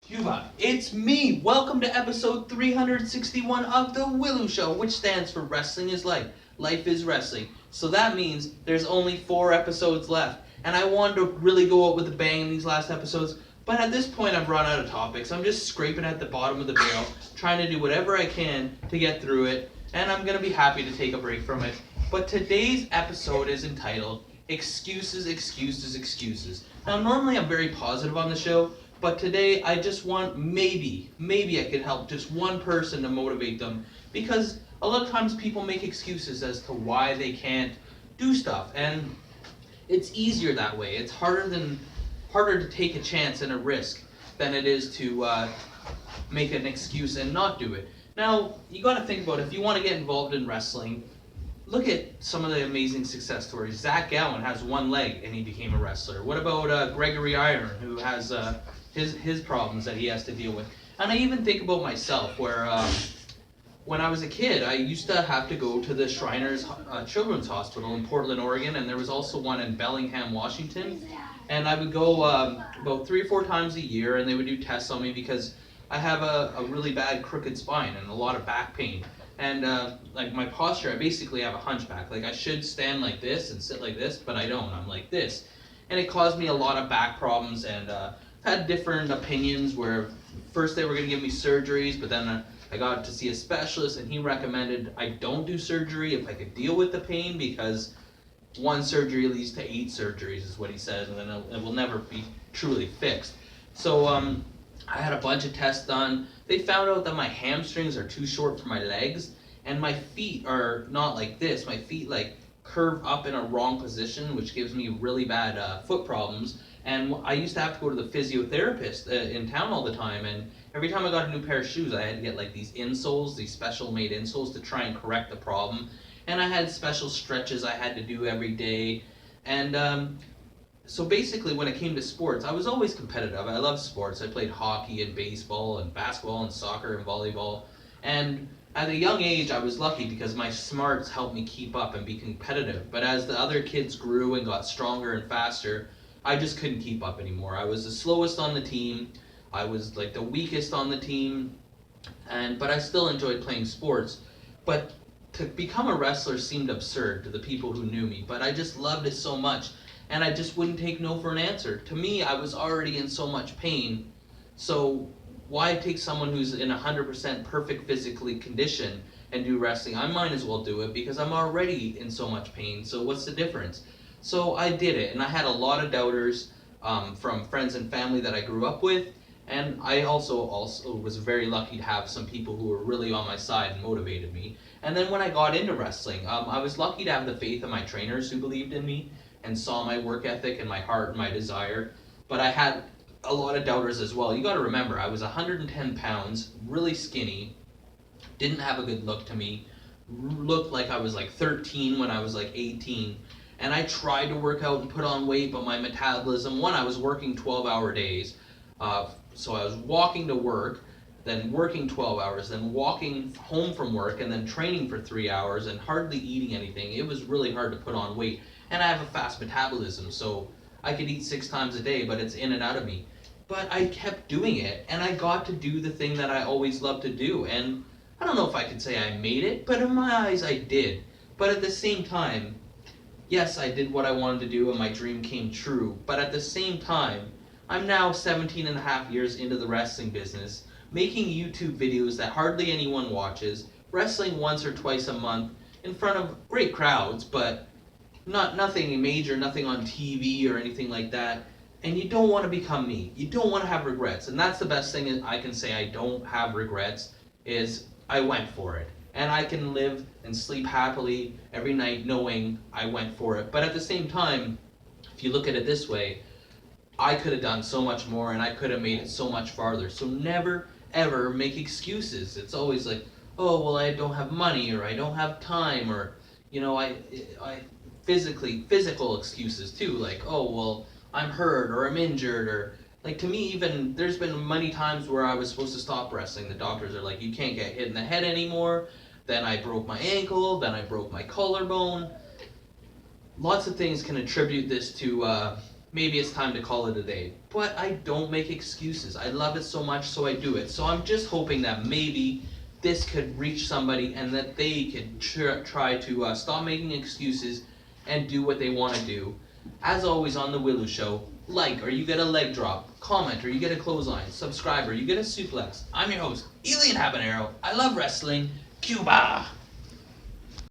Cuba, it's me! Welcome to episode 361 of The Willu Show, which stands for Wrestling is Life. Life is Wrestling. So that means there's only 4 episodes left. And I wanted to really go out with a bang in these last episodes, but at this point I've run out of topics. I'm just scraping at the bottom of the barrel, trying to do whatever I can to get through it, and I'm going to be happy to take a break from it. But today's episode is entitled Excuses, Excuses, Excuses. Now, normally I'm very positive on the show, but today I just want maybe I could help just one person to motivate them, because a lot of times people make excuses as to why they can't do stuff, and it's easier that way. It's harder to take a chance and a risk than it is to make an excuse and not do it. Now, you got to think about it. If you want to get involved in wrestling, look at some of the amazing success stories. Zach Gallen has one leg and he became a wrestler. What about Gregory Iron, who has his problems that he has to deal with? And I even think about myself, where when I was a kid, I used to have to go to the Shriners Children's Hospital in Portland, Oregon, and there was also one in Bellingham, Washington. And I would go about 3 or 4 times a year, and they would do tests on me because I have a really bad crooked spine and a lot of back pain. And like my posture, I basically have a hunchback. Like I should stand like this and sit like this, but I don't. I'm like this. And it caused me a lot of back problems, and had different opinions where first they were going to give me surgeries, but then I got to see a specialist and he recommended I don't do surgery if I could deal with the pain, because one surgery leads to 8 surgeries is what he says, and then it will never be truly fixed. So I had a bunch of tests done. They found out that my hamstrings are too short for my legs, and my feet are not like this. My feet like curve up in a wrong position, which gives me really bad foot problems. And I used to have to go to the physiotherapist in town all the time, and every time I got a new pair of shoes, I had to get like these insoles, these special made insoles to try and correct the problem. And I had special stretches I had to do every day. And so basically when it came to sports, I was always competitive. I love sports. I played hockey and baseball and basketball and soccer and volleyball. And at a young age, I was lucky because my smarts helped me keep up and be competitive. But as the other kids grew and got stronger and faster, I just couldn't keep up anymore. I was the slowest on the team. I was like the weakest on the team. But I still enjoyed playing sports. But to become a wrestler seemed absurd to the people who knew me. But I just loved it so much. And I just wouldn't take no for an answer. To me, I was already in so much pain. So why take someone who's in 100% perfect physically condition and do wrestling? I might as well do it because I'm already in so much pain. So what's the difference? So I did it, and I had a lot of doubters from friends and family that I grew up with, and I also was very lucky to have some people who were really on my side and motivated me. And then when I got into wrestling, I was lucky to have the faith of my trainers who believed in me and saw my work ethic and my heart and my desire. But I had a lot of doubters as well. You got to remember, I was 110 pounds, really skinny, didn't have a good look to me, looked like I was like 13 when I was like 18. And I tried to work out and put on weight, but my metabolism, I was working 12-hour days. So I was walking to work, then working 12 hours, then walking home from work, and then training for 3 hours and hardly eating anything. It was really hard to put on weight. And I have a fast metabolism, so I could eat 6 times a day, but it's in and out of me. But I kept doing it, and I got to do the thing that I always loved to do. And I don't know if I could say I made it, but in my eyes I did. But at the same time, yes, I did what I wanted to do and my dream came true. But at the same time, I'm now 17 and a half years into the wrestling business, making YouTube videos that hardly anyone watches, wrestling once or twice a month in front of great crowds, but nothing major, nothing on TV or anything like that. And you don't want to become me. You don't want to have regrets. And that's the best thing I can say I don't have regrets, is I went for it. And I can live and sleep happily every night knowing I went for it. But at the same time, if you look at it this way, I could have done so much more and I could have made it so much farther. So never, ever make excuses. It's always like, oh, well, I don't have money, or I don't have time, or, I physical excuses too, like, oh, well, I'm hurt or I'm injured, or like, to me, even there's been many times where I was supposed to stop wrestling. The doctors are like, you can't get hit in the head anymore. Then I broke my ankle, then I broke my collarbone. Lots of things can attribute this to maybe it's time to call it a day. But I don't make excuses. I love it so much, so I do it. So I'm just hoping that maybe this could reach somebody and that they could try to stop making excuses and do what they want to do. As always on The Willow Show, like or you get a leg drop, comment or you get a clothesline, subscribe or you get a suplex. I'm your host, Elian Habanero. I love wrestling. Cuba!